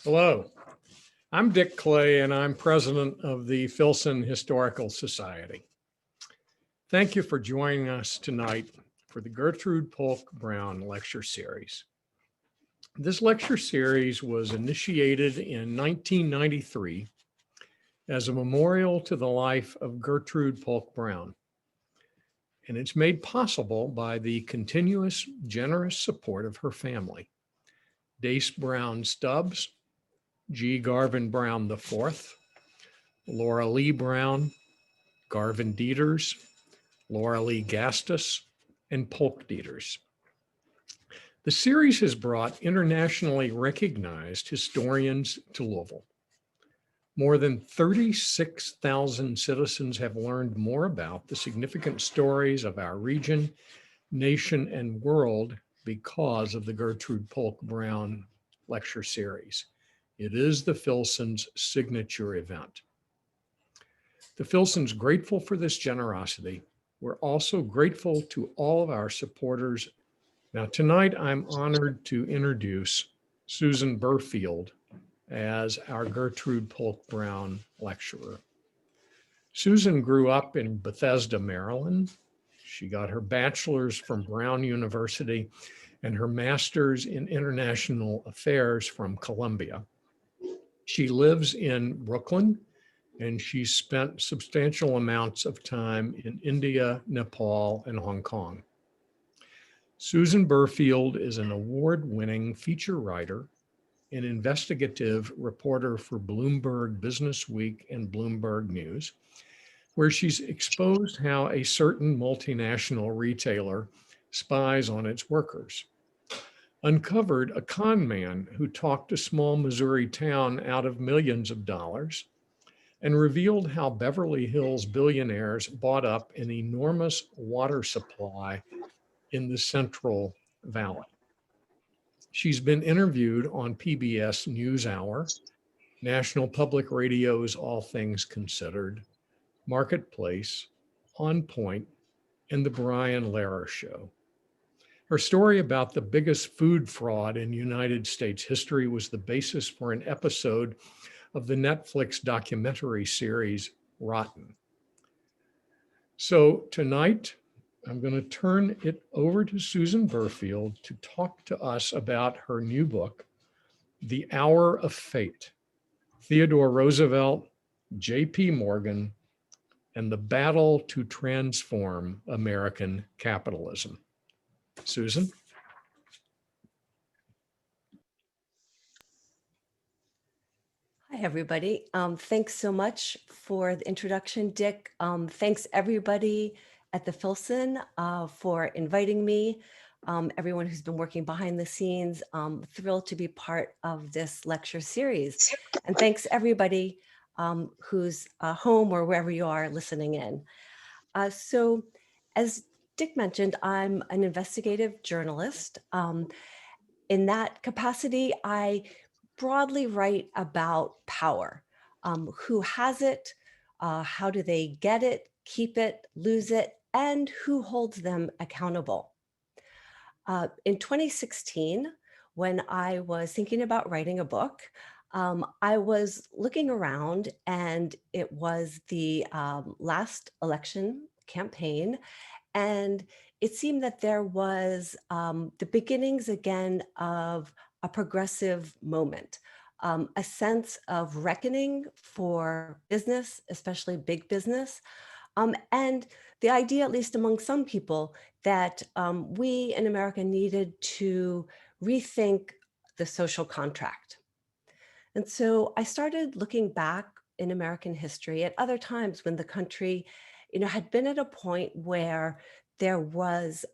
Hello, I'm Dick Clay, and I'm president of the Filson Historical Society. Thank you for joining us tonight for the Gertrude Polk Brown Lecture Series. This lecture series was initiated in 1993 as a memorial to the life of Gertrude Polk Brown, and it's made possible by the continuous, generous support of her family, Dace Brown Stubbs, G. Garvin Brown IV, Laura Lee Brown, Garvin Dieters, Laura Lee Gastus, and Polk Dieters. The series has brought internationally recognized historians to Louisville. More than 36,000 citizens have learned more about the significant stories of our region, nation, and world because of the Gertrude Polk Brown Lecture Series. It is the Filson's signature event. The Filson's grateful for this generosity. We're also grateful to all of our supporters. Now, tonight, I'm honored to introduce Susan Berfield as our Gertrude Polk Brown lecturer. Susan grew up in Bethesda, Maryland. She got her bachelor's from Brown University and her master's in international affairs from Columbia. She lives in Brooklyn, and she spent substantial amounts of time in India, Nepal, and Hong Kong. Susan Berfield is an award-winning feature writer and investigative reporter for Bloomberg Businessweek and Bloomberg News, where she's exposed how a certain multinational retailer spies on its workers, uncovered a con man who talked a small Missouri town out of millions of dollars, and revealed how Beverly Hills billionaires bought up an enormous water supply in the Central Valley. She's been interviewed on PBS NewsHour, National Public Radio's All Things Considered, Marketplace, On Point, and The Brian Lehrer Show. Her story about the biggest food fraud in United States history was the basis for an episode of the Netflix documentary series Rotten. So tonight, I'm going to turn it over to Susan Berfield to talk to us about her new book, The Hour of Fate, Theodore Roosevelt, J.P. Morgan, and the Battle to Transform American Capitalism. Susan? Hi, everybody. Thanks so much for the introduction, Dick. Thanks, everybody at the Filson for inviting me. Everyone who's been working behind the scenes, thrilled to be part of this lecture series. And thanks, everybody who's home or wherever you are listening in. So as Dick mentioned, I'm an investigative journalist. In that capacity, I broadly write about power. Who has it? How do they get it, keep it, lose it, and who holds them accountable? In 2016, when I was thinking about writing a book, I was looking around, and it was the last election campaign, and it seemed that there was the beginnings again of a progressive moment, a sense of reckoning for business, especially big business, and the idea, at least among some people, that we in America needed to rethink the social contract. And so I started looking back in American history at other times when the country, had been at a point where there was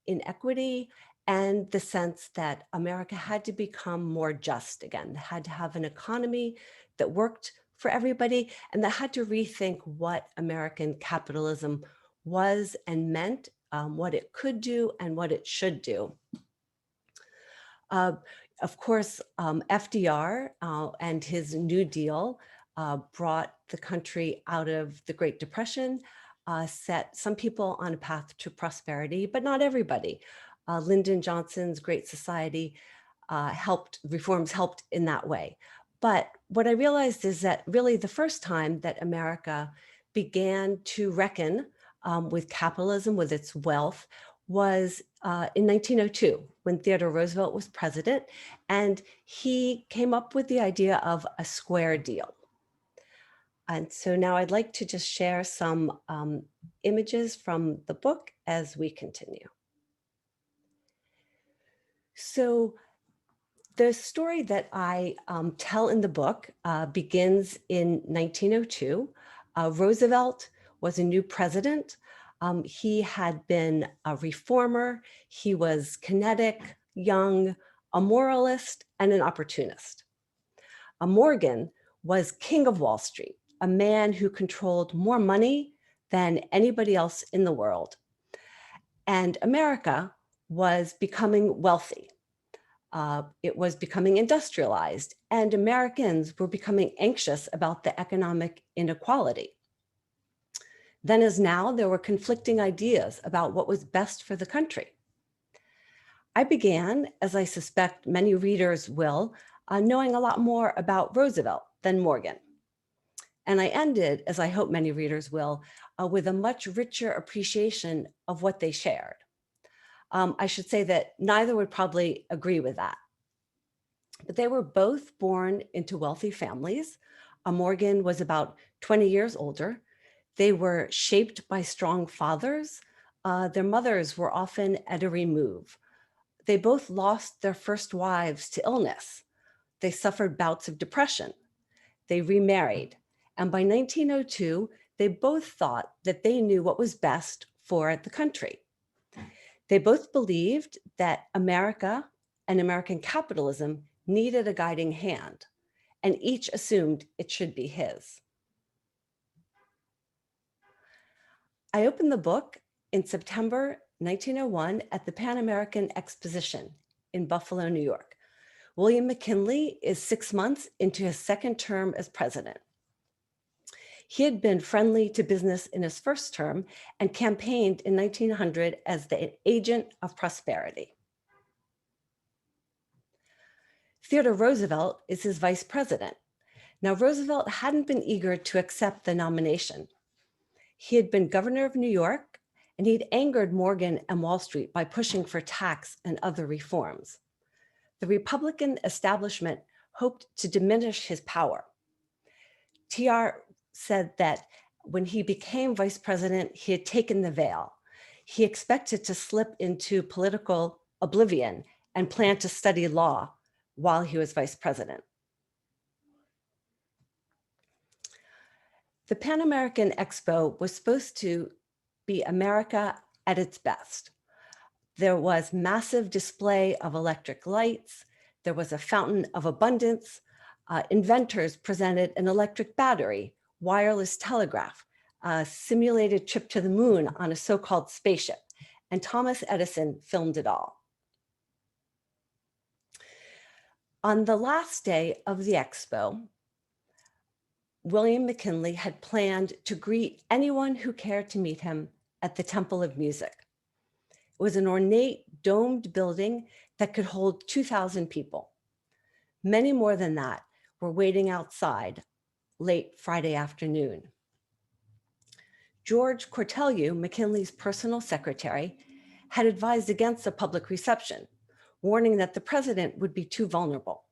inequity and the sense that America had to become more just again, had to have an economy that worked for everybody, and that had to rethink what American capitalism was and meant, what it could do and what it should do. Of course, FDR and his New Deal brought the country out of the Great Depression, set some people on a path to prosperity, but not everybody. Lyndon Johnson's Great Society reforms helped in that way. But what I realized is that really the first time that America began to reckon with capitalism, with its wealth, was in 1902, when Theodore Roosevelt was president, and he came up with the idea of a square deal. And so now I'd like to just share some images from the book as we continue. So the story that I tell in the book begins in 1902. Roosevelt was a new president. He had been a reformer. He was kinetic, young, a moralist, and an opportunist. Morgan was king of Wall Street, a man who controlled more money than anybody else in the world. And America was becoming wealthy. It was becoming industrialized, and Americans were becoming anxious about the economic inequality. Then as now, there were conflicting ideas about what was best for the country. I began, as I suspect many readers will, knowing a lot more about Roosevelt than Morgan. And I ended, as I hope many readers will, with a much richer appreciation of what they shared. I should say that neither would probably agree with that. But they were both born into wealthy families. Morgan was about 20 years older. They were shaped by strong fathers. Their mothers were often at a remove. They both lost their first wives to illness. They suffered bouts of depression. They remarried. And by 1902, they both thought that they knew what was best for the country. They both believed that America and American capitalism needed a guiding hand, and each assumed it should be his. I opened the book in September 1901 at the Pan American Exposition in Buffalo, New York. William McKinley is 6 months into his second term as president. He had been friendly to business in his first term and campaigned in 1900 as the agent of prosperity. Theodore Roosevelt is his vice president. Now, Roosevelt hadn't been eager to accept the nomination. He had been governor of New York, and he'd angered Morgan and Wall Street by pushing for tax and other reforms. The Republican establishment hoped to diminish his power. TR said that when he became vice president, he had taken the veil. He expected to slip into political oblivion and planned to study law while he was vice president. The Pan American Expo was supposed to be America at its best. There was massive display of electric lights. There was a fountain of abundance. Inventors presented an electric battery, wireless telegraph, a simulated trip to the moon on a so-called spaceship, and Thomas Edison filmed it all. On the last day of the expo, William McKinley had planned to greet anyone who cared to meet him at the Temple of Music. It was an ornate domed building that could hold 2,000 people. Many more than that were waiting outside late Friday afternoon. George Cortelyou, McKinley's personal secretary, had advised against a public reception, warning that the president would be too vulnerable.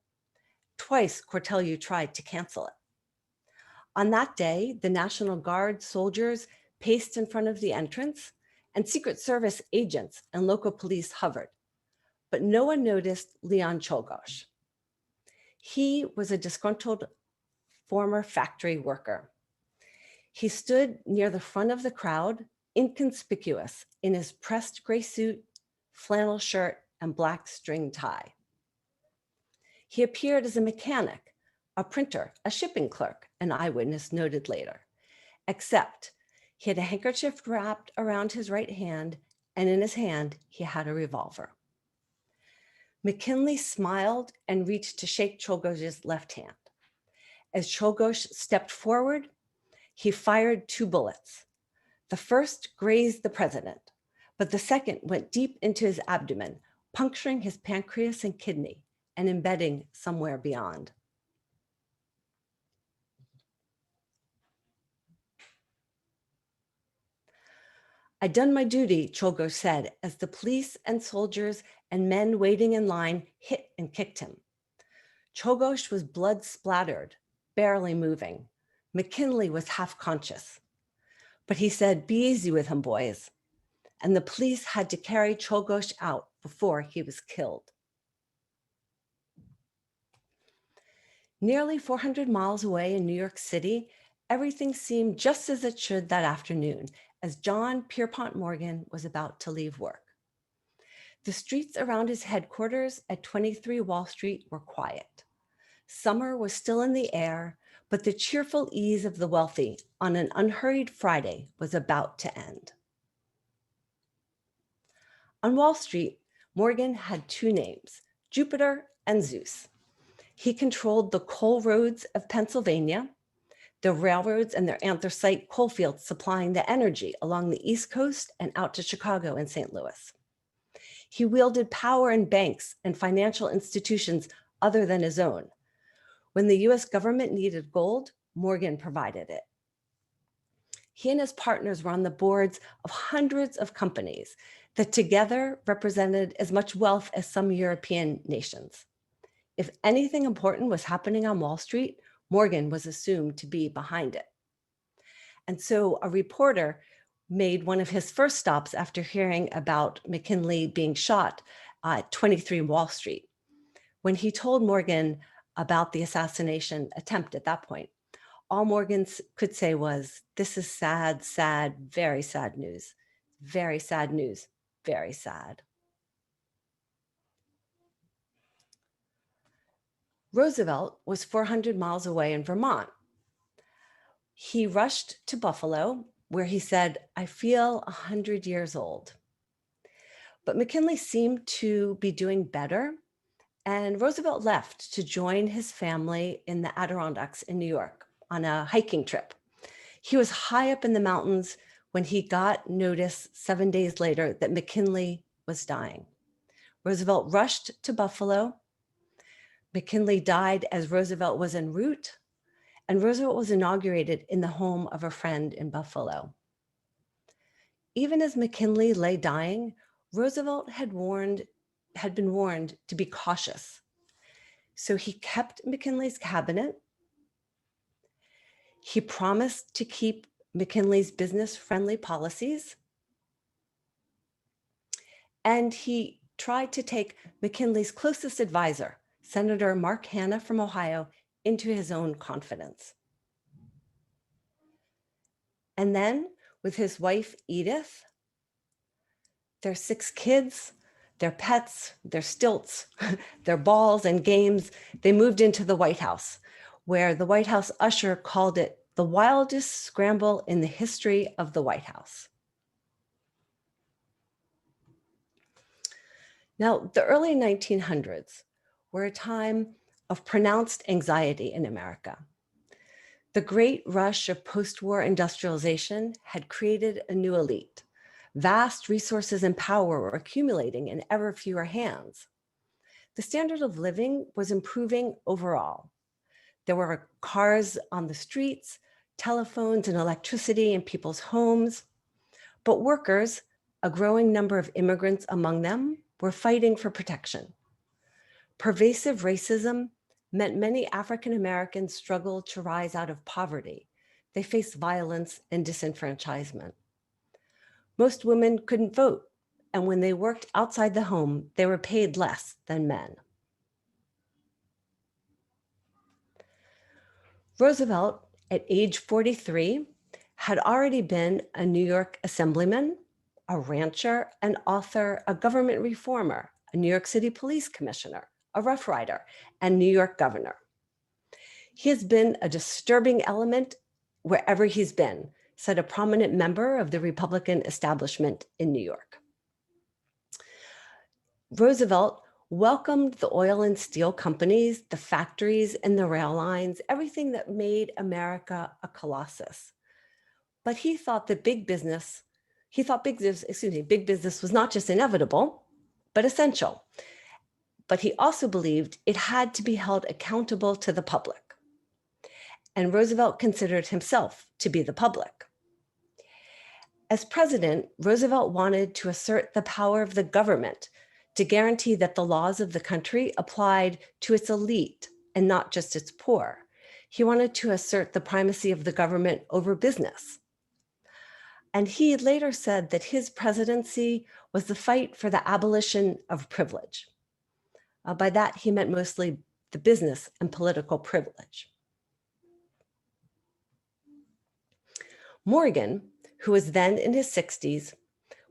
Twice, Cortelyou tried to cancel it. On that day, the National Guard soldiers paced in front of the entrance, and Secret Service agents and local police hovered. But no one noticed Leon Czolgosz. He was a disgruntled former factory worker. He stood near the front of the crowd, inconspicuous in his pressed gray suit, flannel shirt, and black string tie. He appeared as a mechanic, a printer, a shipping clerk, an eyewitness noted later, except he had a handkerchief wrapped around his right hand, and in his hand, he had a revolver. McKinley smiled and reached to shake Czolgosz's left hand. As Czolgosz stepped forward, he fired 2 bullets. The first grazed the president, but the second went deep into his abdomen, puncturing his pancreas and kidney, and embedding somewhere beyond. "I'd done my duty," Czolgosz said, as the police and soldiers and men waiting in line hit and kicked him. Czolgosz was blood splattered, barely moving. McKinley was half conscious. But he said, "Be easy with him, boys." And the police had to carry Czolgosz out before he was killed. Nearly 400 miles away in New York City, everything seemed just as it should that afternoon, as John Pierpont Morgan was about to leave work. The streets around his headquarters at 23 Wall Street were quiet. Summer was still in the air, but the cheerful ease of the wealthy on an unhurried Friday was about to end. On Wall Street, Morgan had two names, Jupiter and Zeus. He controlled the coal roads of Pennsylvania, the railroads and their anthracite coal fields supplying the energy along the East Coast and out to Chicago and St. Louis. He wielded power in banks and financial institutions other than his own. When the US government needed gold, Morgan provided it. He and his partners were on the boards of hundreds of companies that together represented as much wealth as some European nations. If anything important was happening on Wall Street, Morgan was assumed to be behind it. And so a reporter made one of his first stops after hearing about McKinley being shot at 23 Wall Street. When he told Morgan about the assassination attempt at that point, all Morgan could say was, "This is sad, sad, very sad news. Very sad news, very sad." Roosevelt was 400 miles away in Vermont. He rushed to Buffalo, where he said, "I feel 100 years old." But McKinley seemed to be doing better, and Roosevelt left to join his family in the Adirondacks in New York on a hiking trip. He was high up in the mountains when he got notice 7 days later that McKinley was dying. Roosevelt rushed to Buffalo. McKinley died as Roosevelt was en route, and Roosevelt was inaugurated in the home of a friend in Buffalo. Even as McKinley lay dying, Roosevelt had been warned to be cautious. So he kept McKinley's cabinet. He promised to keep McKinley's business-friendly policies. And he tried to take McKinley's closest advisor, Senator Mark Hanna from Ohio, into his own confidence. And then with his wife, Edith, their 6 kids, their pets, their stilts, their balls and games, they moved into the White House, where the White House usher called it the wildest scramble in the history of the White House. Now, the early 1900s were a time of pronounced anxiety in America. The great rush of post-war industrialization had created a new elite. Vast resources and power were accumulating in ever fewer hands. The standard of living was improving overall. There were cars on the streets, telephones and electricity in people's homes, but workers, a growing number of immigrants among them, were fighting for protection. Pervasive racism meant many African Americans struggled to rise out of poverty. They faced violence and disenfranchisement. Most women couldn't vote, and when they worked outside the home, they were paid less than men. Roosevelt, at age 43, had already been a New York assemblyman, a rancher, an author, a government reformer, a New York City police commissioner, a Rough Rider, and New York governor. He has been a disturbing element wherever he's been, said a prominent member of the Republican establishment in New York. Roosevelt welcomed the oil and steel companies, the factories and the rail lines, everything that made America a colossus. But he thought that big business was not just inevitable, but essential. but he also believed it had to be held accountable to the public. And Roosevelt considered himself to be the public. As president, Roosevelt wanted to assert the power of the government to guarantee that the laws of the country applied to its elite and not just its poor. He wanted to assert the primacy of the government over business. And he later said that his presidency was the fight for the abolition of privilege. By that, he meant mostly the business and political privilege. Morgan, who was then in his 60s,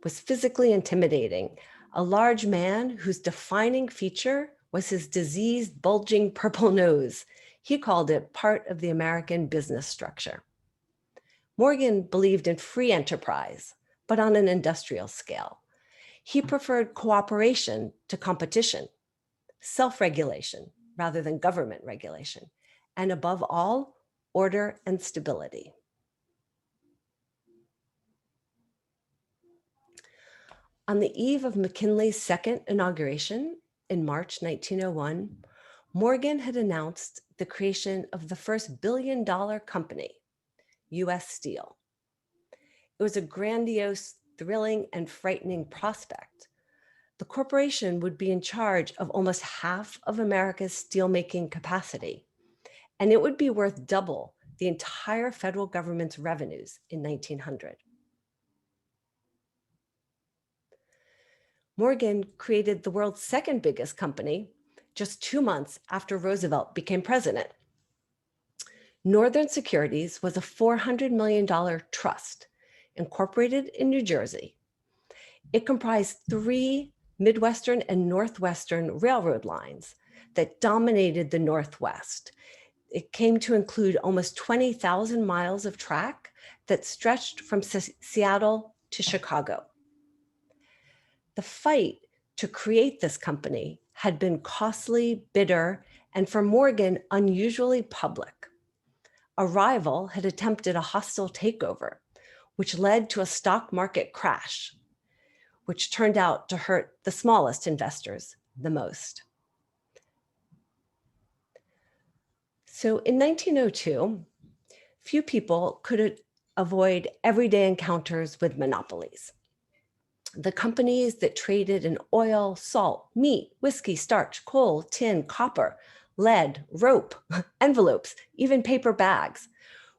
was physically intimidating, a large man whose defining feature was his diseased, bulging purple nose. He called it part of the American business structure. Morgan believed in free enterprise, but on an industrial scale. He preferred cooperation to competition, self-regulation rather than government regulation, and above all, order and stability. On the eve of McKinley's second inauguration in March 1901, Morgan had announced the creation of the first billion-dollar company, U.S. Steel. It was a grandiose, thrilling, and frightening prospect. The corporation would be in charge of almost half of America's steelmaking capacity, and it would be worth double the entire federal government's revenues in 1900. Morgan created the world's second biggest company just 2 months after Roosevelt became president. Northern Securities was a $400 million trust incorporated in New Jersey. It comprised 3 Midwestern and Northwestern railroad lines that dominated the Northwest. It came to include almost 20,000 miles of track that stretched from Seattle to Chicago. The fight to create this company had been costly, bitter, and for Morgan, unusually public. A rival had attempted a hostile takeover, which led to a stock market crash, which turned out to hurt the smallest investors the most. So in 1902, few people could avoid everyday encounters with monopolies. The companies that traded in oil, salt, meat, whiskey, starch, coal, tin, copper, lead, rope, envelopes, even paper bags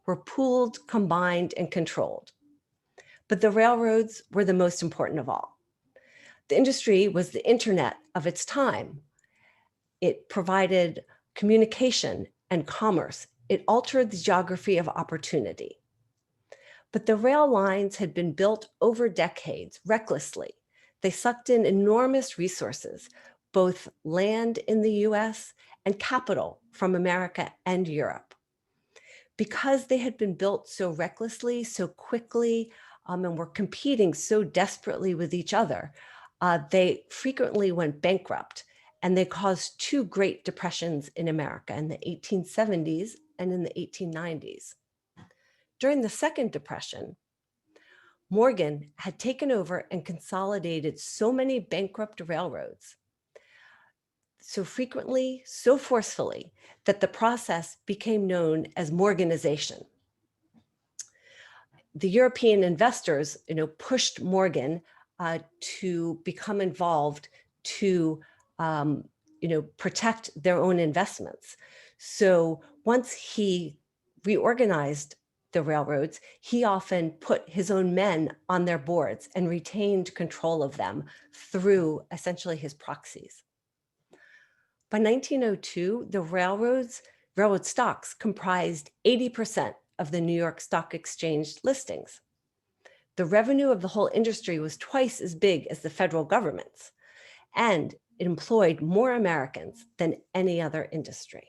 were pooled, combined, and controlled. But the railroads were the most important of all. The industry was the internet of its time. It provided communication and commerce. It altered the geography of opportunity. But the rail lines had been built over decades recklessly. They sucked in enormous resources, both land in the US and capital from America and Europe. Because they had been built so recklessly, so quickly, and were competing so desperately with each other, they frequently went bankrupt, and they caused 2 Great Depressions in America in the 1870s and in the 1890s. During the Second Depression, Morgan had taken over and consolidated so many bankrupt railroads so frequently, so forcefully, that the process became known as Morganization. The European investors, pushed Morgan to become involved to, protect their own investments. So once he reorganized the railroads, he often put his own men on their boards and retained control of them through essentially his proxies. By 1902, the railroad stocks comprised 80% of the New York Stock Exchange listings. The revenue of the whole industry was twice as big as the federal government's, and it employed more Americans than any other industry.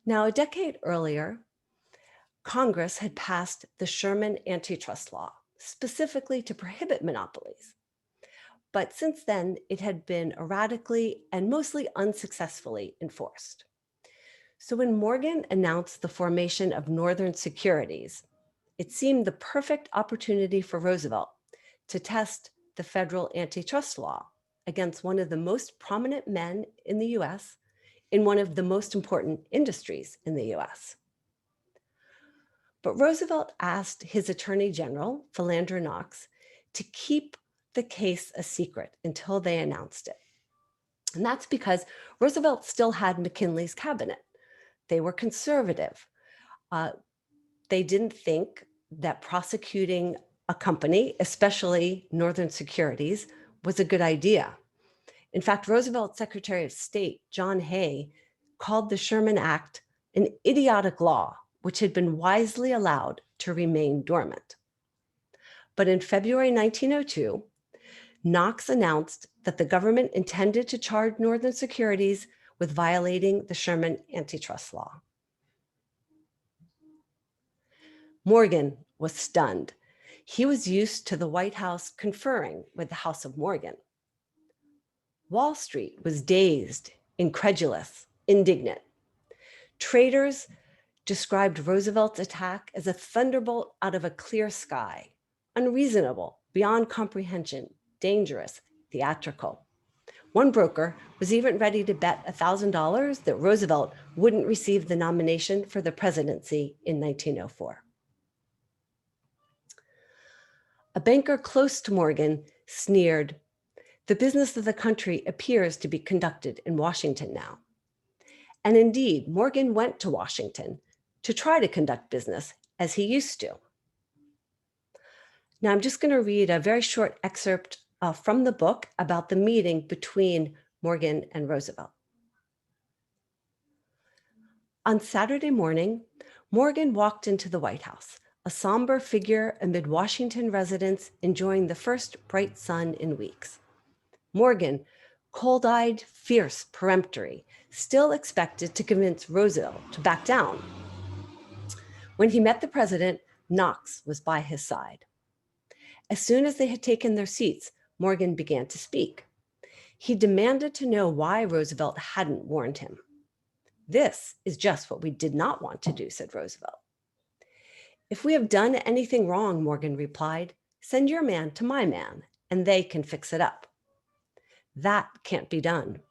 Now, a decade earlier, Congress had passed the Sherman antitrust law, specifically to prohibit monopolies. But since then, it had been erratically and mostly unsuccessfully enforced. So when Morgan announced the formation of Northern Securities, it seemed the perfect opportunity for Roosevelt to test the federal antitrust law against one of the most prominent men in the US in one of the most important industries in the US. But Roosevelt asked his Attorney General, Philander Knox, to keep the case a secret until they announced it. And that's because Roosevelt still had McKinley's cabinet. They were conservative. They didn't think that prosecuting a company, especially Northern Securities, was a good idea. In fact, Roosevelt's Secretary of State, John Hay, called the Sherman Act an idiotic law, which had been wisely allowed to remain dormant. But in February 1902, Knox announced that the government intended to charge Northern Securities with violating the Sherman antitrust law. Morgan was stunned. He was used to the White House conferring with the House of Morgan. Wall Street was dazed, incredulous, indignant. Traders described Roosevelt's attack as a thunderbolt out of a clear sky, unreasonable, beyond comprehension, dangerous, theatrical. One broker was even ready to bet $1,000 that Roosevelt wouldn't receive the nomination for the presidency in 1904. A banker close to Morgan sneered, "The business of the country appears to be conducted in Washington now." And indeed, Morgan went to Washington to try to conduct business as he used to. Now, I'm just going to read a very short excerpt from the book about the meeting between Morgan and Roosevelt. On Saturday morning, Morgan walked into the White House, a somber figure amid Washington residents enjoying the first bright sun in weeks. Morgan, cold-eyed, fierce, peremptory, still expected to convince Roosevelt to back down. When he met the president, Knox was by his side. As soon as they had taken their seats, Morgan began to speak. He demanded to know why Roosevelt hadn't warned him. "This is just what we did not want to do," said Roosevelt. "If we have done anything wrong," Morgan replied, "send your man to my man, and they can fix it up." "That can't be done."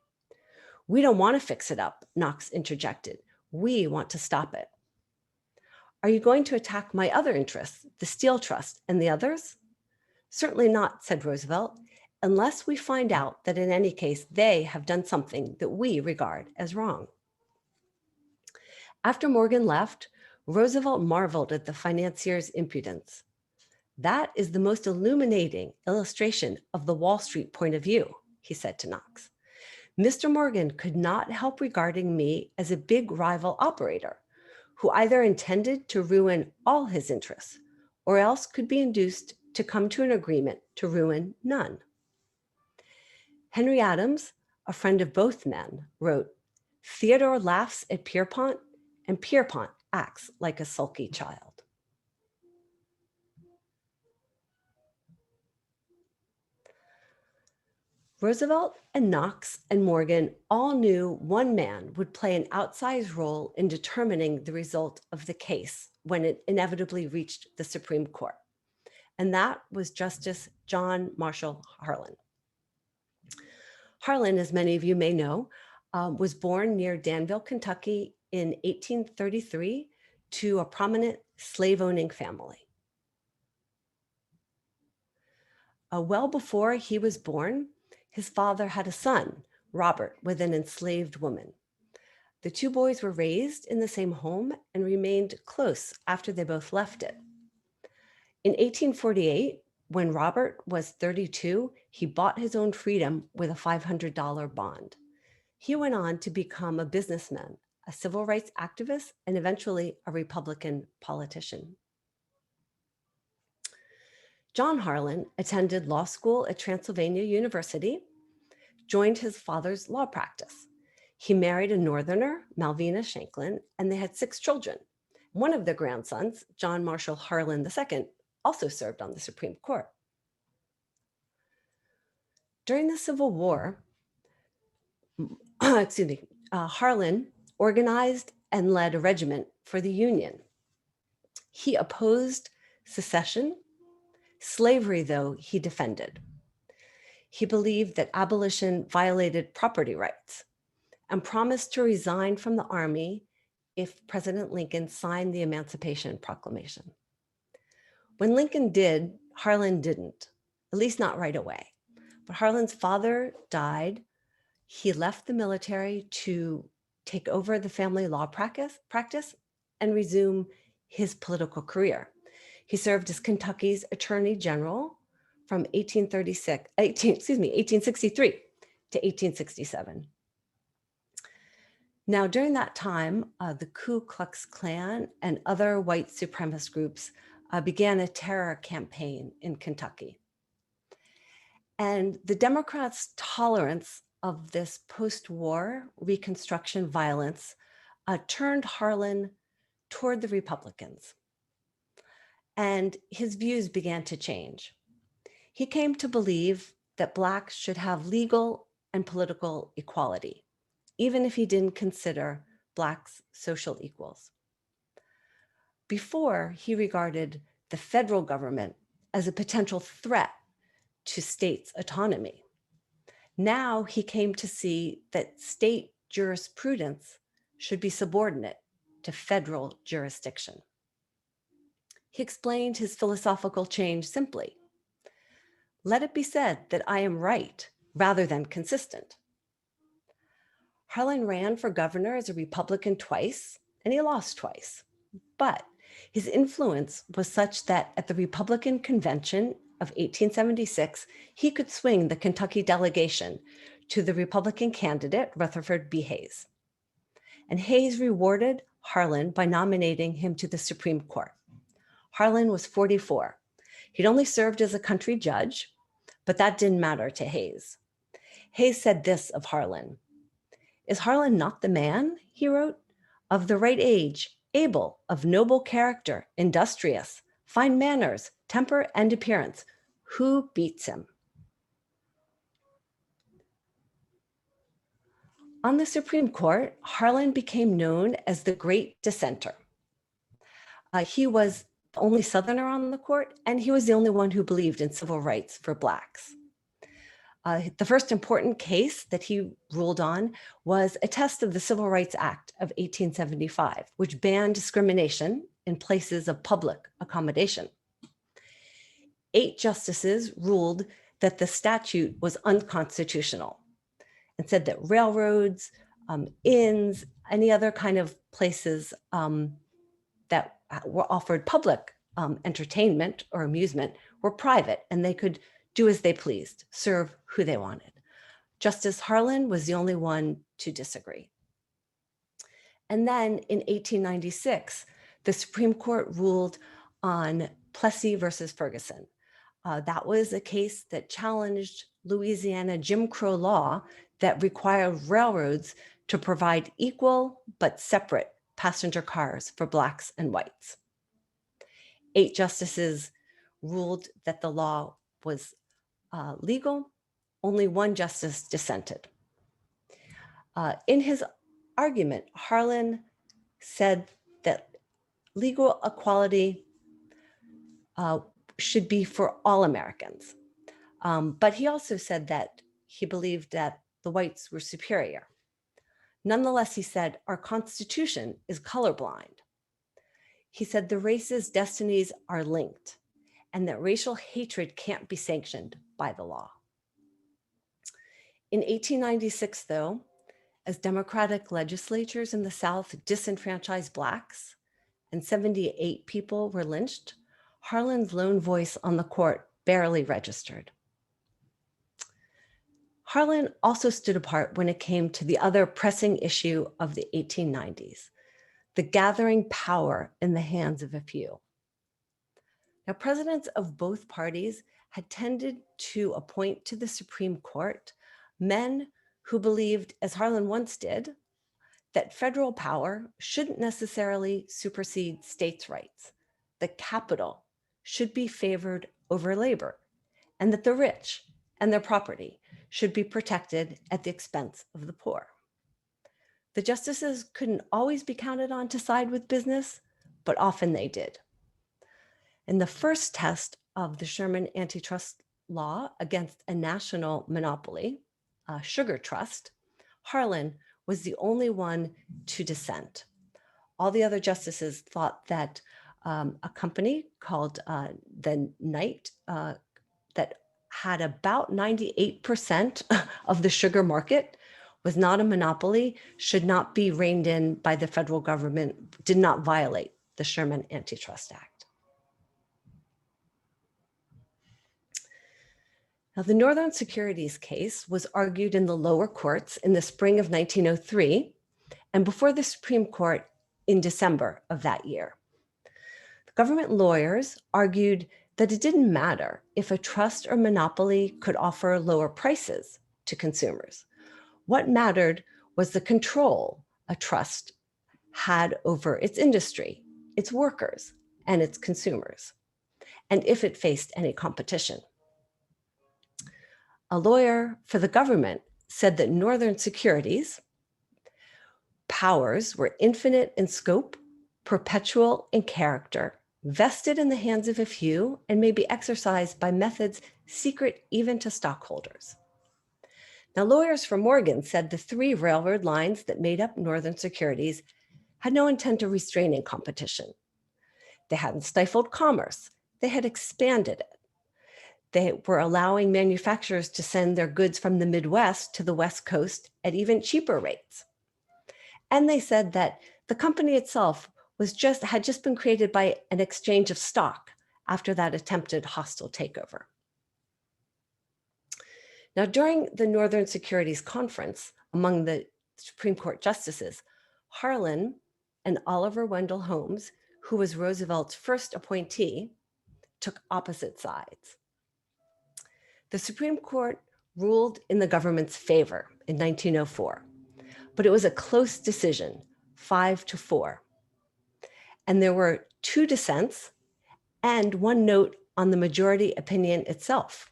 "We don't want to fix it up," Knox interjected. "We want to stop it." "Are you going to attack my other interests, the Steel Trust and the others?" "Certainly not," said Roosevelt, "unless we find out that in any case they have done something that we regard as wrong." After Morgan left, Roosevelt marveled at the financier's impudence. "That is the most illuminating illustration of the Wall Street point of view," he said to Knox. "Mr. Morgan could not help regarding me as a big rival operator who either intended to ruin all his interests or else could be induced to come to an agreement to ruin none." Henry Adams, a friend of both men, wrote, "Theodore laughs at Pierpont, and Pierpont acts like a sulky child." Roosevelt and Knox and Morgan all knew one man would play an outsized role in determining the result of the case when it inevitably reached the Supreme Court, and that was Justice John Marshall Harlan. Harlan, as many of you may know, was born near Danville, Kentucky in 1833 to a prominent slave-owning family. Well before he was born, his father had a son, Robert, with an enslaved woman. The two boys were raised in the same home and remained close after they both left it. In 1848, when Robert was 32, he bought his own freedom with a $500 bond. He went on to become a businessman, a civil rights activist, and eventually a Republican politician. John Harlan attended law school at Transylvania University, joined his father's law practice. He married a Northerner, Malvina Shanklin, and they had 6 children. One of their grandsons, John Marshall Harlan II, also served on the Supreme Court. During the Civil War, Harlan organized and led a regiment for the Union. He opposed secession. Slavery, though, he defended. He believed that abolition violated property rights and promised to resign from the army if President Lincoln signed the Emancipation Proclamation. When Lincoln did, Harlan didn't, at least not right away. But Harlan's father died. He left the military to take over the family law practice and resume his political career. He served as Kentucky's Attorney General from 1863 to 1867. Now, during that time, the Ku Klux Klan and other white supremacist groups began a terror campaign in Kentucky. And the Democrats' tolerance of this post-war Reconstruction violence turned Harlan toward the Republicans. And his views began to change. He came to believe that Blacks should have legal and political equality, even if he didn't consider Blacks social equals. Before, he regarded the federal government as a potential threat to states' autonomy. Now he came to see that state jurisprudence should be subordinate to federal jurisdiction. He explained his philosophical change simply. Let it be said that I am right rather than consistent. Harlan ran for governor as a Republican twice, and he lost twice. But his influence was such that at the Republican convention of 1876, he could swing the Kentucky delegation to the Republican candidate, Rutherford B. Hayes. And Hayes rewarded Harlan by nominating him to the Supreme Court. Harlan was 44. He'd only served as a country judge, but that didn't matter to Hayes. Hayes said this of Harlan. Is Harlan not the man, he wrote, of the right age, able, of noble character, industrious, fine manners, temper, and appearance? Who beats him? On the Supreme Court, Harlan became known as the Great Dissenter. He was the only Southerner on the court, and he was the only one who believed in civil rights for Blacks. The first important case that he ruled on was a test of the Civil Rights Act of 1875, which banned discrimination in places of public accommodation. 8 justices ruled that the statute was unconstitutional and said that railroads, inns, any other kind of places that were offered public entertainment or amusement were private, and they could do as they pleased, serve who they wanted. Justice Harlan was the only one to disagree. And then in 1896, the Supreme Court ruled on Plessy versus Ferguson. That was a case that challenged Louisiana Jim Crow law that required railroads to provide equal but separate passenger cars for Blacks and whites. 8 justices ruled that the law was legal. Only 1 justice dissented. In his argument, Harlan said that legal equality should be for all Americans. But he also said that he believed that the whites were superior. Nonetheless, he said, our Constitution is colorblind. He said the races' destinies are linked and that racial hatred can't be sanctioned by the law. In 1896, though, as Democratic legislatures in the South disenfranchised Blacks and 78 people were lynched, Harlan's lone voice on the court barely registered. Harlan also stood apart when it came to the other pressing issue of the 1890s, the gathering power in the hands of a few. Now, presidents of both parties had tended to appoint to the Supreme Court men who believed, as Harlan once did, that federal power shouldn't necessarily supersede states' rights. The capital should be favored over labor, and that the rich and their property should be protected at the expense of the poor. The justices couldn't always be counted on to side with business, but often they did. And the first test of the Sherman antitrust law against a national monopoly, a sugar trust, Harlan was the only one to dissent. All the other justices thought that a company called the Knight that had about 98% of the sugar market was not a monopoly, should not be reined in by the federal government, did not violate the Sherman Antitrust Act. Now, the Northern Securities case was argued in the lower courts in the spring of 1903 and before the Supreme Court in December of that year. The government lawyers argued that it didn't matter if a trust or monopoly could offer lower prices to consumers. What mattered was the control a trust had over its industry, its workers, and its consumers, and if it faced any competition. A lawyer for the government said that Northern Securities powers were infinite in scope, perpetual in character, vested in the hands of a few, and may be exercised by methods secret even to stockholders. Now, lawyers for Morgan said the 3 railroad lines that made up Northern Securities had no intent of restraining competition. They hadn't stifled commerce. They had expanded it. They were allowing manufacturers to send their goods from the Midwest to the West Coast at even cheaper rates. And they said that the company itself had just been created by an exchange of stock after that attempted hostile takeover. Now, during the Northern Securities Conference among the Supreme Court justices, Harlan and Oliver Wendell Holmes, who was Roosevelt's first appointee, took opposite sides. The Supreme Court ruled in the government's favor in 1904, but it was a close decision, 5-4. And there were 2 dissents and 1 note on the majority opinion itself.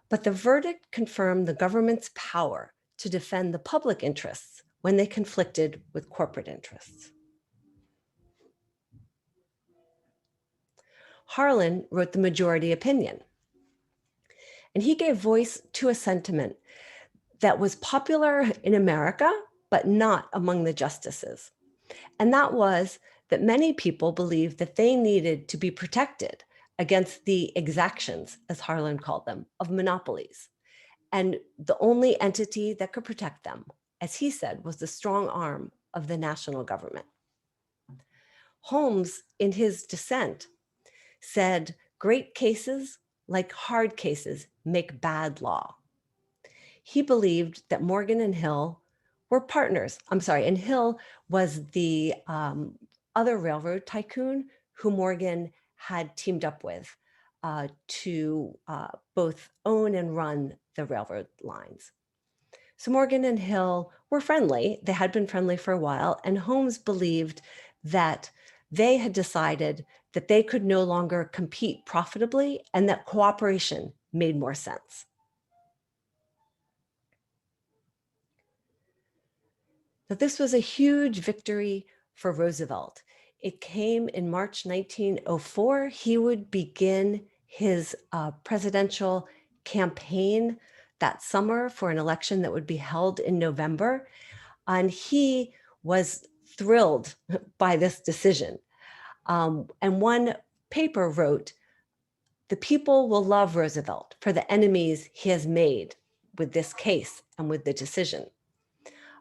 But the verdict confirmed the government's power to defend the public interests when they conflicted with corporate interests. Harlan wrote the majority opinion, and he gave voice to a sentiment that was popular in America, but not among the justices. And that was that many people believed that they needed to be protected against the exactions, as Harlan called them, of monopolies. And the only entity that could protect them, as he said, was the strong arm of the national government. Holmes, in his dissent, said, "Great cases, like hard cases, make bad law." He believed that Morgan and Hill were partners. And Hill was the other railroad tycoon who Morgan had teamed up with to both own and run the railroad lines. So Morgan and Hill were friendly. They had been friendly for a while, and Holmes believed that they had decided that they could no longer compete profitably and that cooperation made more sense. Now, this was a huge victory for Roosevelt. It came in March 1904. He would begin his presidential campaign that summer for an election that would be held in November. And he was thrilled by this decision. And one paper wrote, "The people will love Roosevelt for the enemies he has made with this case and with the decision."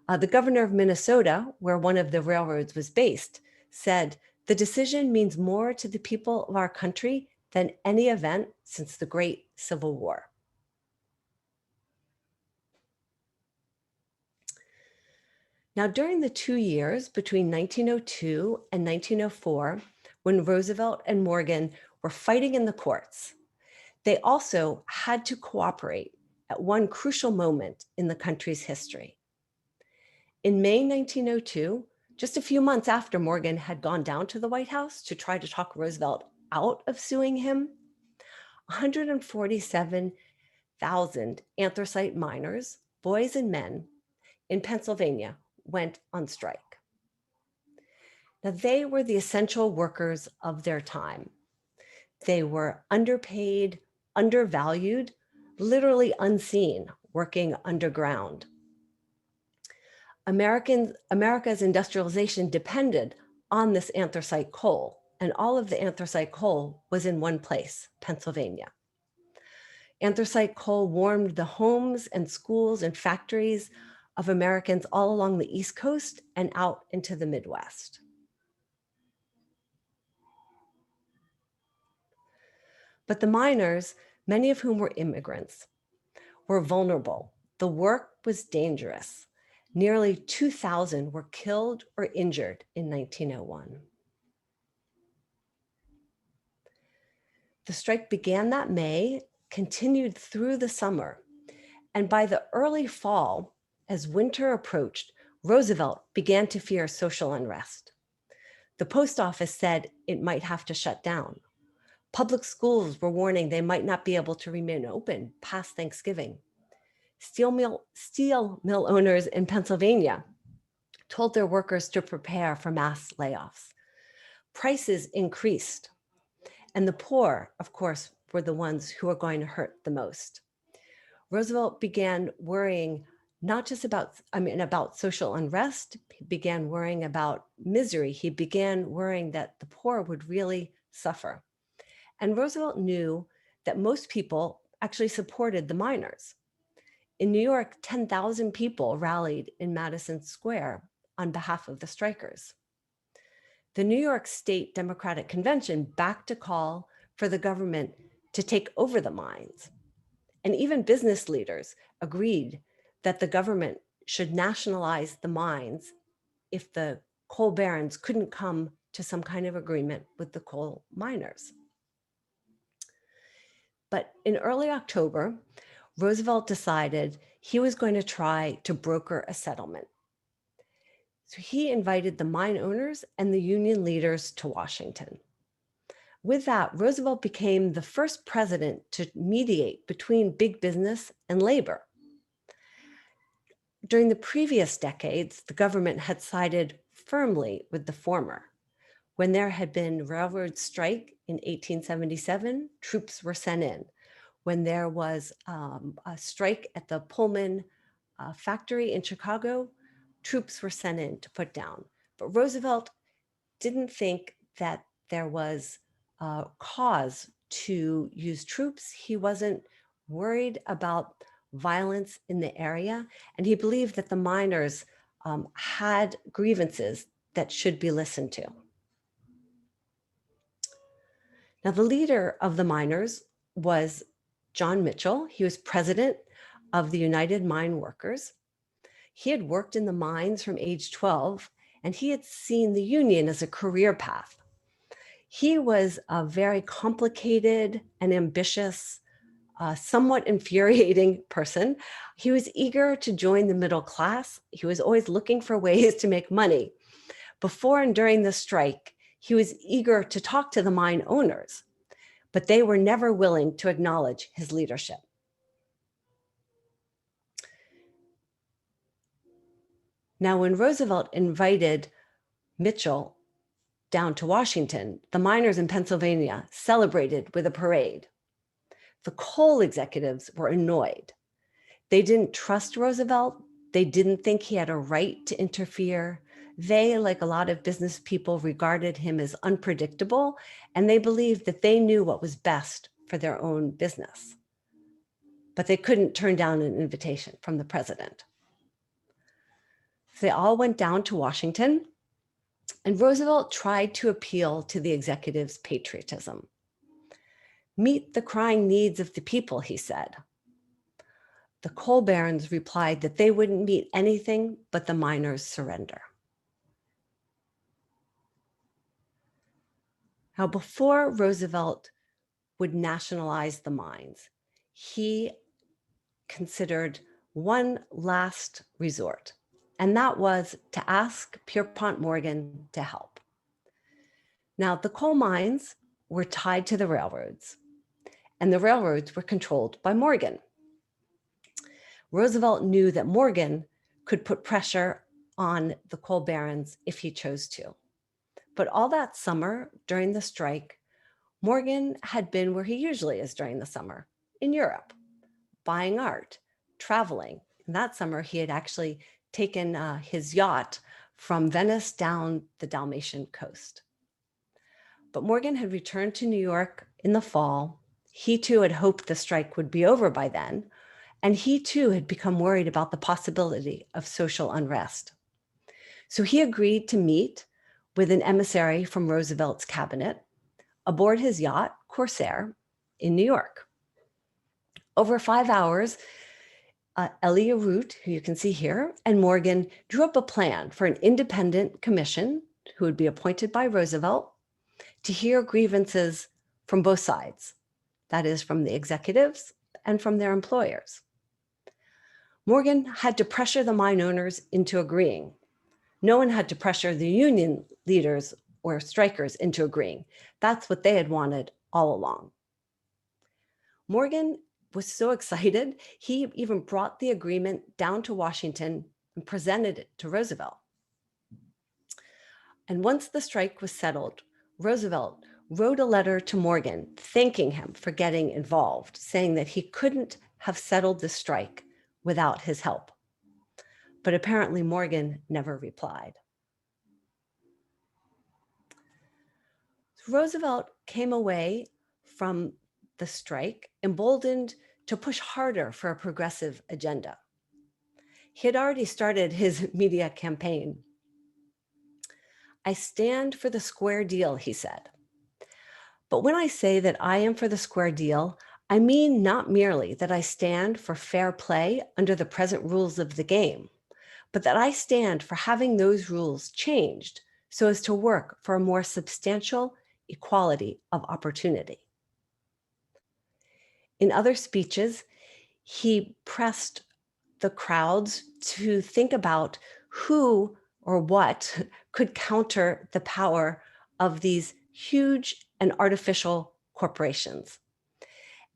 The governor of Minnesota, where one of the railroads was based, said, "The decision means more to the people of our country than any event since the Great Civil War." Now, during the 2 years between 1902 and 1904, when Roosevelt and Morgan were fighting in the courts, they also had to cooperate at one crucial moment in the country's history. In May 1902, just a few months after Morgan had gone down to the White House to try to talk Roosevelt out of suing him, 147,000 anthracite miners, boys and men, in Pennsylvania went on strike. Now, they were the essential workers of their time. They were underpaid, undervalued, literally unseen, working underground. America's industrialization depended on this anthracite coal, and all of the anthracite coal was in one place, Pennsylvania. Anthracite coal warmed the homes and schools and factories of Americans all along the East Coast and out into the Midwest. But the miners, many of whom were immigrants, were vulnerable. The work was dangerous. Nearly 2,000 were killed or injured in 1901. The strike began that May, continued through the summer, and by the early fall, as winter approached, Roosevelt began to fear social unrest. The post office said it might have to shut down. Public schools were warning they might not be able to remain open past Thanksgiving. Steel mill owners in Pennsylvania told their workers to prepare for mass layoffs. Prices increased, and the poor, of course, were the ones who were going to hurt the most. Roosevelt began worrying not just about social unrest. He began worrying about misery. He began worrying that the poor would really suffer. And Roosevelt knew that most people actually supported the miners. In New York, 10,000 people rallied in Madison Square on behalf of the strikers. The New York State Democratic Convention backed a call for the government to take over the mines. And even business leaders agreed that the government should nationalize the mines if the coal barons couldn't come to some kind of agreement with the coal miners. But in early October, Roosevelt decided he was going to try to broker a settlement. So he invited the mine owners and the union leaders to Washington. With that, Roosevelt became the first president to mediate between big business and labor. During the previous decades, the government had sided firmly with the former. When there had been railroad strike in 1877, troops were sent in. When there was a strike at the Pullman factory in Chicago, troops were sent in to put down. But Roosevelt didn't think that there was a cause to use troops. He wasn't worried about violence in the area, and he believed that the miners had grievances that should be listened to. Now, the leader of the miners was John Mitchell. He was president of the United Mine Workers. He had worked in the mines from age 12, and he had seen the union as a career path. He was a very complicated and ambitious, somewhat infuriating person. He was eager to join the middle class. He was always looking for ways to make money. Before and during the strike, he was eager to talk to the mine owners, but they were never willing to acknowledge his leadership. Now, when Roosevelt invited Mitchell down to Washington, the miners in Pennsylvania celebrated with a parade. The coal executives were annoyed. They didn't trust Roosevelt. They didn't think he had a right to interfere. They, like a lot of business people, regarded him as unpredictable, and they believed that they knew what was best for their own business. But they couldn't turn down an invitation from the president. So they all went down to Washington, and Roosevelt tried to appeal to the executives' patriotism. Meet the crying needs of the people, he said. The coal barons replied that they wouldn't meet anything but the miners' surrender. Now, before Roosevelt would nationalize the mines, he considered one last resort, and that was to ask Pierpont Morgan to help. Now, the coal mines were tied to the railroads, and the railroads were controlled by Morgan. Roosevelt knew that Morgan could put pressure on the coal barons if he chose to. But all that summer during the strike, Morgan had been where he usually is during the summer, in Europe, buying art, traveling. And that summer, he had actually taken his yacht from Venice down the Dalmatian coast. But Morgan had returned to New York in the fall. He too had hoped the strike would be over by then, and he too had become worried about the possibility of social unrest. So he agreed to meet with an emissary from Roosevelt's cabinet aboard his yacht, Corsair, in New York. Over 5 hours, Elia Root, who you can see here, and Morgan drew up a plan for an independent commission who would be appointed by Roosevelt to hear grievances from both sides, that is, from the executives and from their employers. Morgan had to pressure the mine owners into agreeing. No one had to pressure the union leaders or strikers into agreeing. That's what they had wanted all along. Morgan was so excited, he even brought the agreement down to Washington and presented it to Roosevelt. And once the strike was settled, Roosevelt wrote a letter to Morgan thanking him for getting involved, saying that he couldn't have settled the strike without his help. But apparently Morgan never replied. Roosevelt came away from the strike emboldened to push harder for a progressive agenda. He had already started his media campaign. "I stand for the square deal," he said. But when I say that I am for the square deal, I mean not merely that I stand for fair play under the present rules of the game, but that I stand for having those rules changed so as to work for a more substantial equality of opportunity. In other speeches, he pressed the crowds to think about who or what could counter the power of these huge and artificial corporations.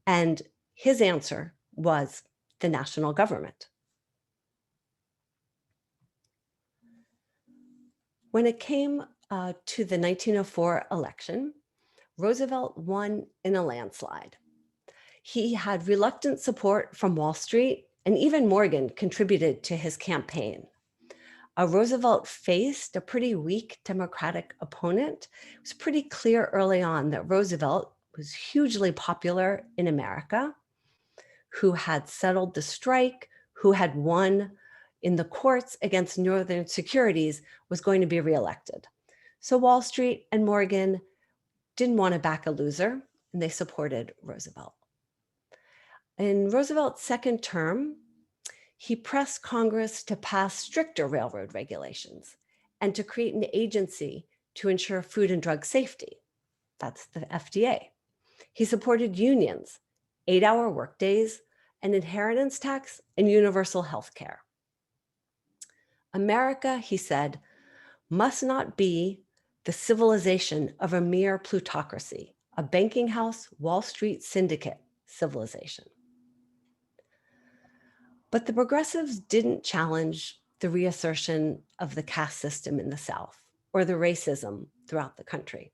And his answer was the national government. When it came to the 1904 election, Roosevelt won in a landslide. He had reluctant support from Wall Street, and even Morgan contributed to his campaign. Roosevelt faced a pretty weak Democratic opponent. It was pretty clear early on that Roosevelt was hugely popular in America, who had settled the strike, who had won in the courts against Northern Securities, was going to be reelected. So Wall Street and Morgan didn't want to back a loser, and they supported Roosevelt. In Roosevelt's second term, he pressed Congress to pass stricter railroad regulations and to create an agency to ensure food and drug safety. That's the FDA. He supported unions, 8-hour workdays, an inheritance tax, and universal health care. America, he said, must not be the civilization of a mere plutocracy, a banking house, Wall Street syndicate civilization. But the progressives didn't challenge the reassertion of the caste system in the South or the racism throughout the country.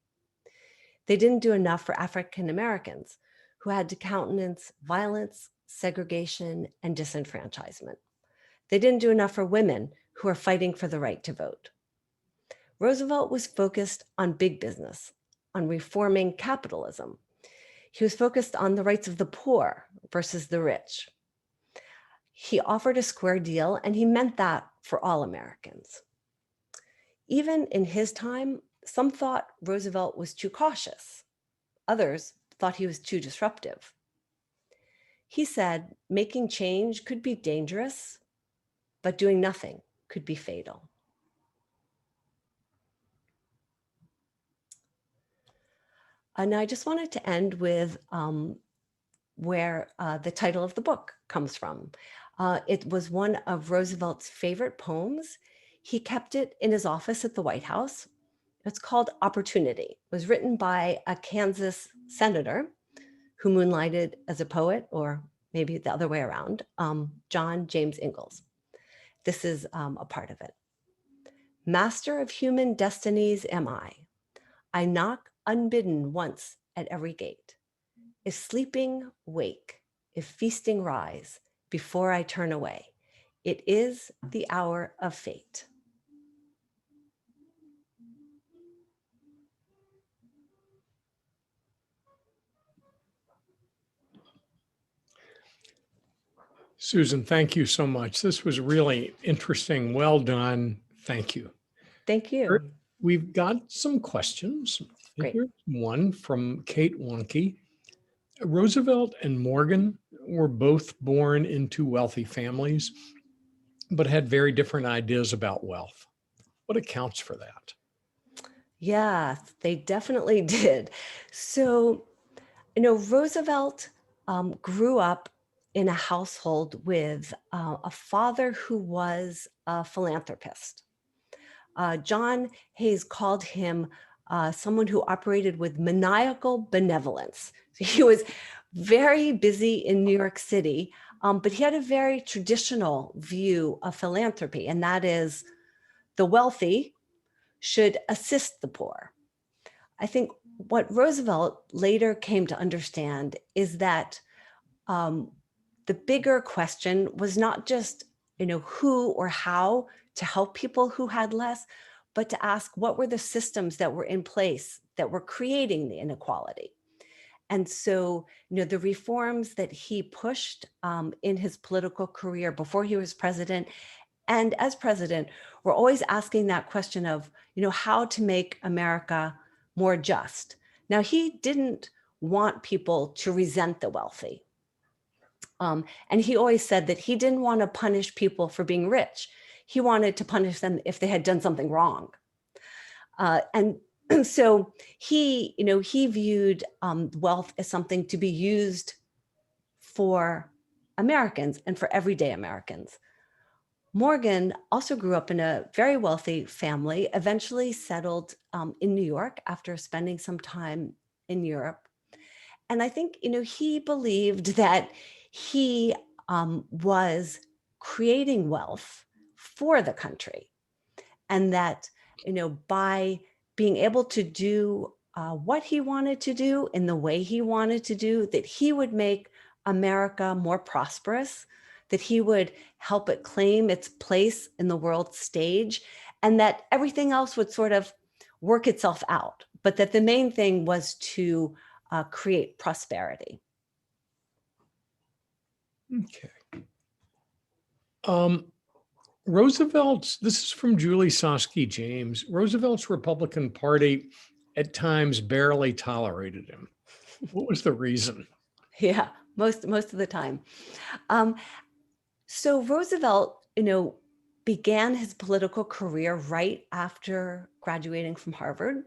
They didn't do enough for African Americans who had to countenance violence, segregation, and disenfranchisement. They didn't do enough for women who are fighting for the right to vote. Roosevelt was focused on big business, on reforming capitalism. He was focused on the rights of the poor versus the rich. He offered a square deal, and he meant that for all Americans. Even in his time, some thought Roosevelt was too cautious. Others thought he was too disruptive. He said making change could be dangerous, but doing nothing could be fatal. Now, I just wanted to end with where the title of the book comes from. It was one of Roosevelt's favorite poems. He kept it in his office at the White House. It's called Opportunity. It was written by a Kansas senator who moonlighted as a poet, or maybe the other way around, John James Ingalls. This is a part of it. Master of human destinies am I. I knock unbidden once at every gate. Is sleeping, wake. if feasting rise before I turn away. It is the hour of fate. Susan, thank you so much. This was really interesting. Well done. Thank you. Thank you. We've got some questions. Great. Here's one from Kate Wonke. Roosevelt and Morgan were both born into wealthy families, but had very different ideas about wealth. What accounts for that? Yeah, they definitely did. So, Roosevelt grew up in a household with a father who was a philanthropist. John Hayes called him someone who operated with maniacal benevolence. So he was very busy in New York City, but he had a very traditional view of philanthropy, and that is the wealthy should assist the poor. I think what Roosevelt later came to understand is that the bigger question was not just, who or how to help people who had less, but to ask what were the systems that were in place that were creating the inequality. And so, the reforms that he pushed in his political career before he was president and as president were always asking that question of, how to make America more just. Now, he didn't want people to resent the wealthy. And he always said that he didn't want to punish people for being rich. He wanted to punish them if they had done something wrong. And so he viewed wealth as something to be used for Americans and for everyday Americans. Morgan also grew up in a very wealthy family, eventually settled in New York after spending some time in Europe. And I think, he believed that he was creating wealth for the country, and that, by being able to do what he wanted to do in the way he wanted to do, that he would make America more prosperous, that he would help it claim its place in the world stage, and that everything else would sort of work itself out. But that the main thing was to create prosperity. Okay. Roosevelt's, this is from Julie Sosky James, Roosevelt's Republican Party at times barely tolerated him. What was the reason? Yeah, most of the time. So Roosevelt, began his political career right after graduating from Harvard.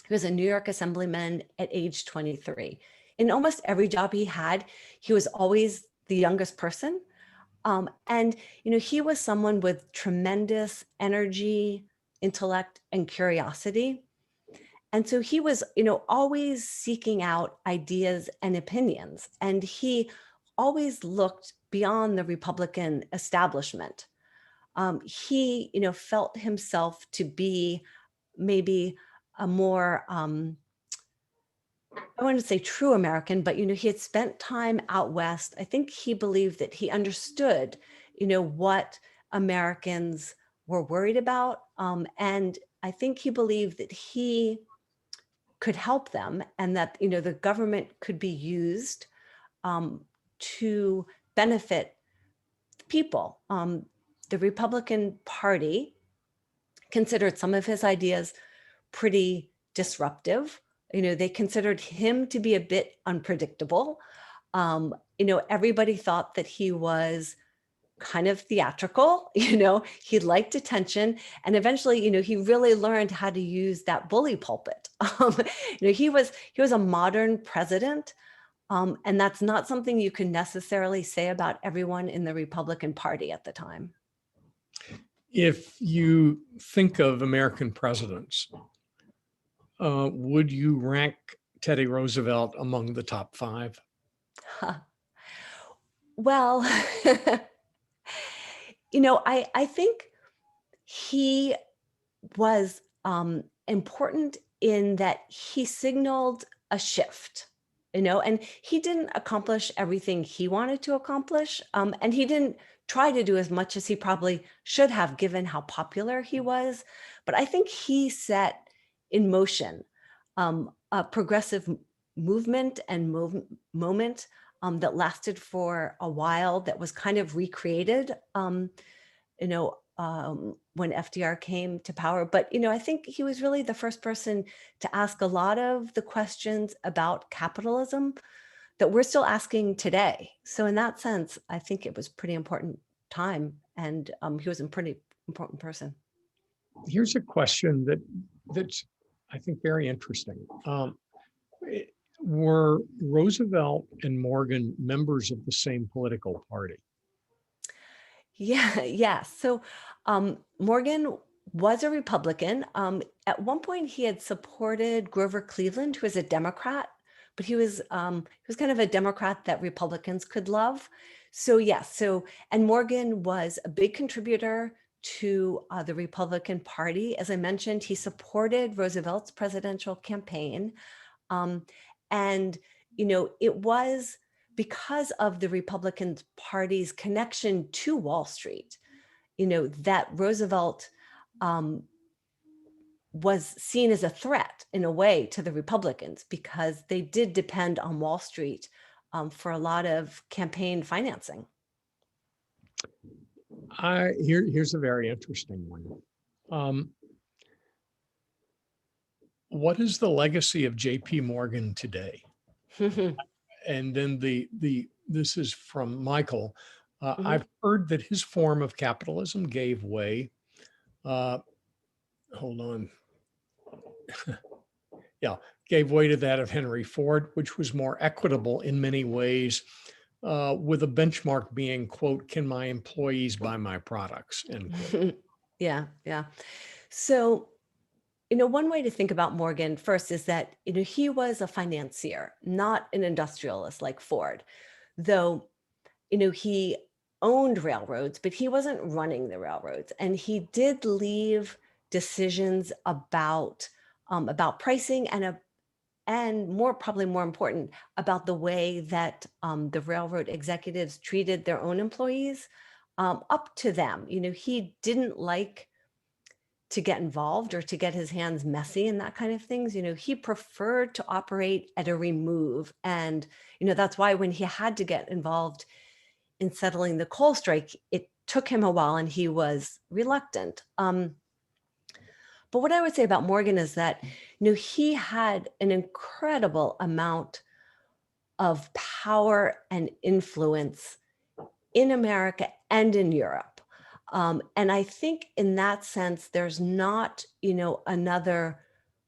He was a New York Assemblyman at age 23. In almost every job he had, he was always the youngest person. And, he was someone with tremendous energy, intellect, and curiosity. And so he was, always seeking out ideas and opinions. And he always looked beyond the Republican establishment. He, felt himself to be maybe a more, I want to say true American, but, he had spent time out West. I think he believed that he understood, what Americans were worried about. And I think he believed that he could help them, and that, the government could be used to benefit people. The Republican Party considered some of his ideas pretty disruptive. They considered him to be a bit unpredictable. Everybody thought that he was kind of theatrical, he liked attention. And eventually, he really learned how to use that bully pulpit. He was a modern president. And that's not something you can necessarily say about everyone in the Republican Party at the time. If you think of American presidents, would you rank Teddy Roosevelt among the top 5? Well, I think he was important in that he signaled a shift. and he didn't accomplish everything he wanted to accomplish. And he didn't try to do as much as he probably should have, given how popular he was. But I think he set in motion a progressive movement and moment that lasted for a while, that was kind of recreated, when FDR came to power. But, I think he was really the first person to ask a lot of the questions about capitalism that we're still asking today. So in that sense, I think it was pretty important time, and he was a pretty important person. Here's a question that's, I think, very interesting. Were Roosevelt and Morgan members of the same political party? Yeah. So Morgan was a Republican. At one point, he had supported Grover Cleveland, who was a Democrat, but he was kind of a Democrat that Republicans could love. So yes. And Morgan was a big contributor to the Republican Party. As I mentioned, he supported Roosevelt's presidential campaign. And, it was because of the Republican Party's connection to Wall Street, that Roosevelt was seen as a threat in a way to the Republicans, because they did depend on Wall Street for a lot of campaign financing. Here's a very interesting one. What is the legacy of J.P. Morgan today? And then this is from Michael. I've heard that his form of capitalism gave way. Hold on. Gave way to that of Henry Ford, which was more equitable in many ways, with a benchmark being, quote, "Can my employees buy my products?" End quote. Yeah. So, one way to think about Morgan first is that, he was a financier, not an industrialist like Ford, though, he owned railroads, but he wasn't running the railroads. And he did leave decisions about pricing and probably more important, about the way that the railroad executives treated their own employees, up to them. He didn't like to get involved or to get his hands messy and that kind of things. He preferred to operate at a remove. And, that's why when he had to get involved in settling the coal strike, it took him a while and he was reluctant. But what I would say about Morgan is that, he had an incredible amount of power and influence in America and in Europe. And I think in that sense, there's not, another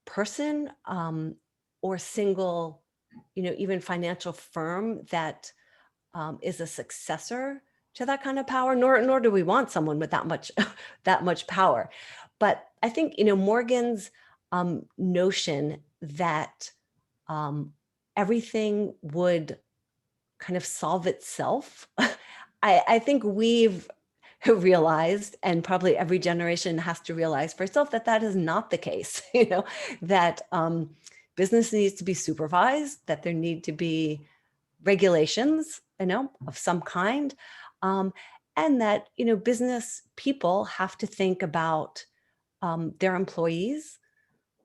person or single, even financial firm that is a successor to that kind of power, nor do we want someone with that much power. But I think, Morgan's notion that everything would kind of solve itself, I think we've realized, and probably every generation has to realize for itself, that is not the case. That business needs to be supervised, that there need to be regulations, of some kind, and that, business people have to think about their employees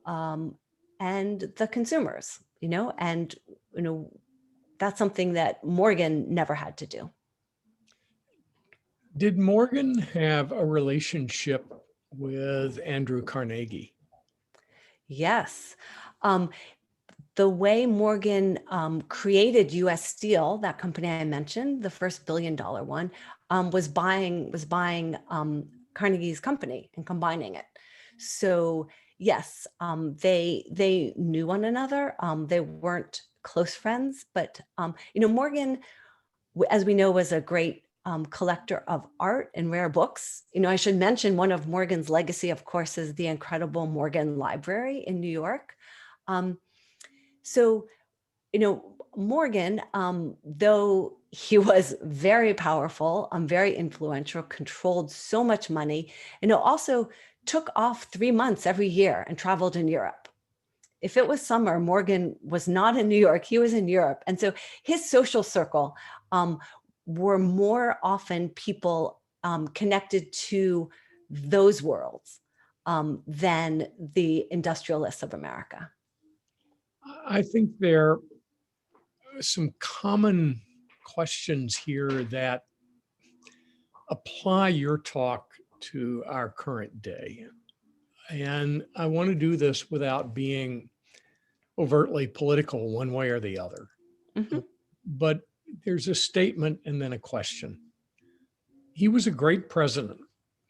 and the consumers, and, that's something that Morgan never had to do. Did Morgan have a relationship with Andrew Carnegie? Yes. The way Morgan created U.S. Steel, that company I mentioned, the first $1 billion one, was buying Carnegie's company and combining it. So yes, they knew one another. They weren't close friends, but Morgan, as we know, was a great collector of art and rare books. I should mention one of Morgan's legacy, of course, is the incredible Morgan Library in New York. So, Morgan, though he was very powerful, very influential, controlled so much money, also took off 3 months every year and traveled in Europe. if it was summer, Morgan was not in New York, he was in Europe. And so his social circle were more often people connected to those worlds than the industrialists of America. I think there are some common questions here that apply your talk to our current day. And I want to do this without being overtly political one way or the other. Mhm. But there's a statement and then a question. He was a great president,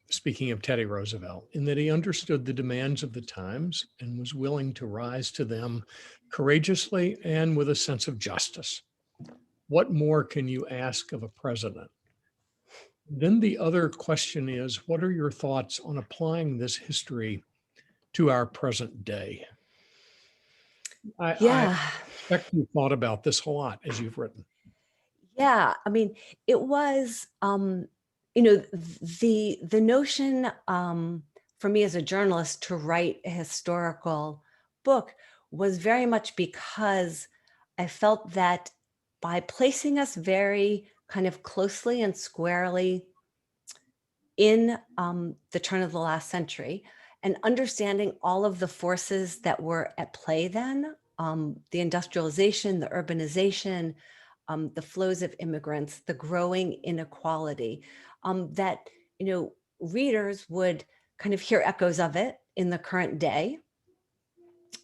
speaking of Teddy Roosevelt, in that he understood the demands of the times and was willing to rise to them courageously and with a sense of justice. What more can you ask of a president? Then the other question is, what are your thoughts on applying this history to our present day? I Yeah. expect you thought about this a lot as you've written. Yeah, I mean, it was, the notion for me as a journalist to write a historical book was very much because I felt that by placing us very kind of closely and squarely in the turn of the last century and understanding all of the forces that were at play then, the industrialization, the urbanization, the flows of immigrants, the growing inequality, that readers would kind of hear echoes of it in the current day.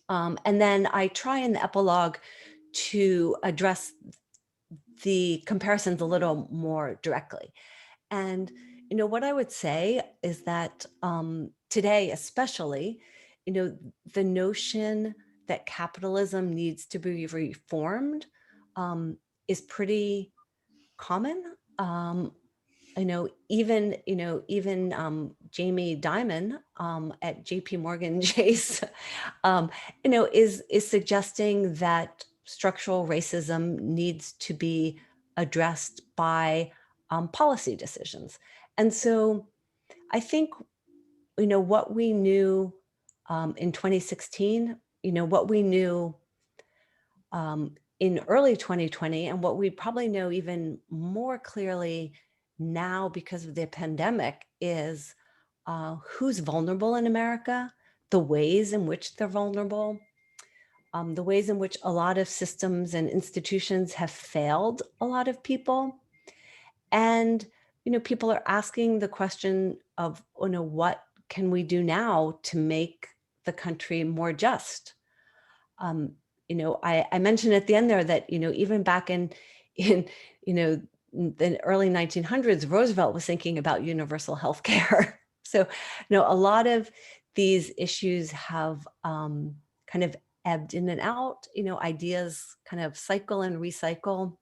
And then I try in the epilogue to address the comparisons a little more directly. And what I would say is that today, especially, the notion that capitalism needs to be reformed is pretty common. Even Jamie Dimon at J.P. Morgan Chase, is suggesting that structural racism needs to be addressed by policy decisions. And so I think, what we knew in 2016, what we knew in early 2020, and what we probably know even more clearly now because of the pandemic is who's vulnerable in America, the ways in which they're vulnerable, the ways in which a lot of systems and institutions have failed a lot of people. And, people are asking the question of, what can we do now to make the country more just? I mentioned at the end there that, even back in the early 1900s, Roosevelt was thinking about universal health care. So, a lot of these issues have kind of ebbed in and out, ideas kind of cycle and recycle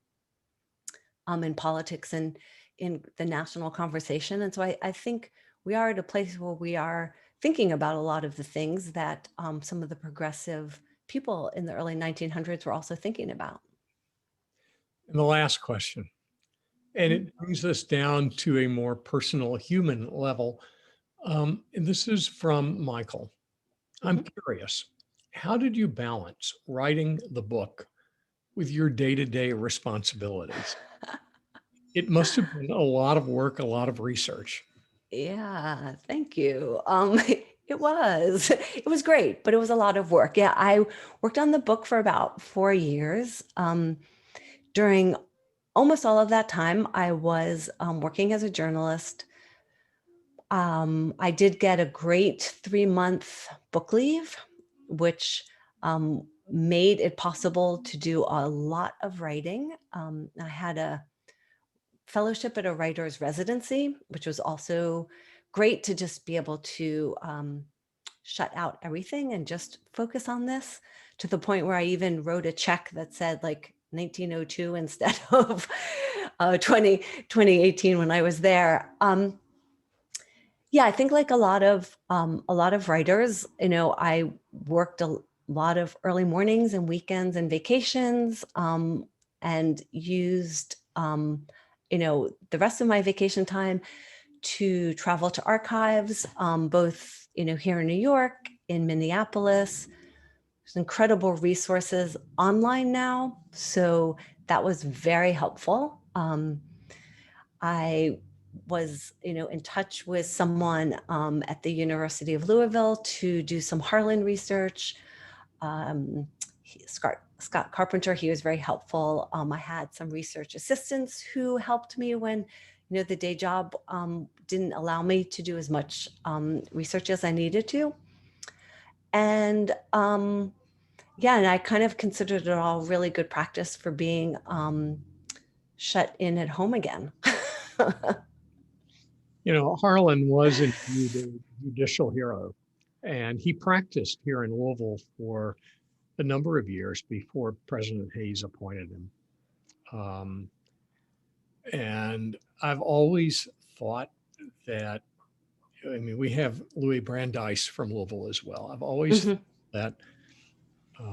in politics and in the national conversation. And so I think we are at a place where we are thinking about a lot of the things that some of the progressive people in the early 1900s were also thinking about. And the last question, and Mhm. it brings us down to a more personal human level. And this is from Michael. I'm Mhm. curious, how did you balance writing the book with your day-to-day responsibilities? It must have been a lot of work, a lot of research. Yeah, thank you. It was great, but it was a lot of work. Yeah, I worked on the book for about 4 years. During almost all of that time, I was working as a journalist. I did get a great 3-month book leave, which made it possible to do a lot of writing. I had a fellowship at a writer's residency, which was also great to just be able to shut out everything and just focus on this, to the point where I even wrote a check that said like 1902 instead of 2018 when I was there. Yeah, I think like a lot of writers, I worked a lot of early mornings and weekends and vacations, and used the rest of my vacation time to travel to archives, both here in New York, in Minneapolis, There's incredible resources online now, so that was very helpful. I was, in touch with someone at the University of Louisville to do some Harlan research. Scott Carpenter, he was very helpful. I had some research assistants who helped me when, the day job didn't allow me to do as much research as I needed to. And yeah, and I kind of considered it all really good practice for being shut in at home again. Harlan was indeed a judicial hero, and he practiced here in Louisville for a number of years before President Hayes appointed him. And I've always thought that, we have Louis Brandeis from Louisville as well. I've always thought that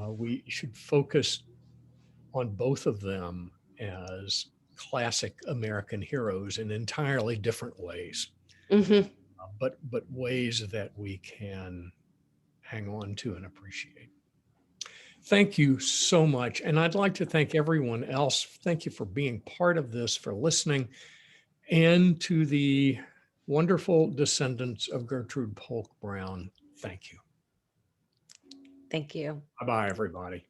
we should focus on both of them as classic American heroes in entirely different ways, but ways that we can hang on to and appreciate. Thank you so much. And I'd like to thank everyone else. Thank you for being part of this, for listening, and to the wonderful descendants of Gertrude Polk Brown. Thank you. Thank you. Bye-bye, everybody.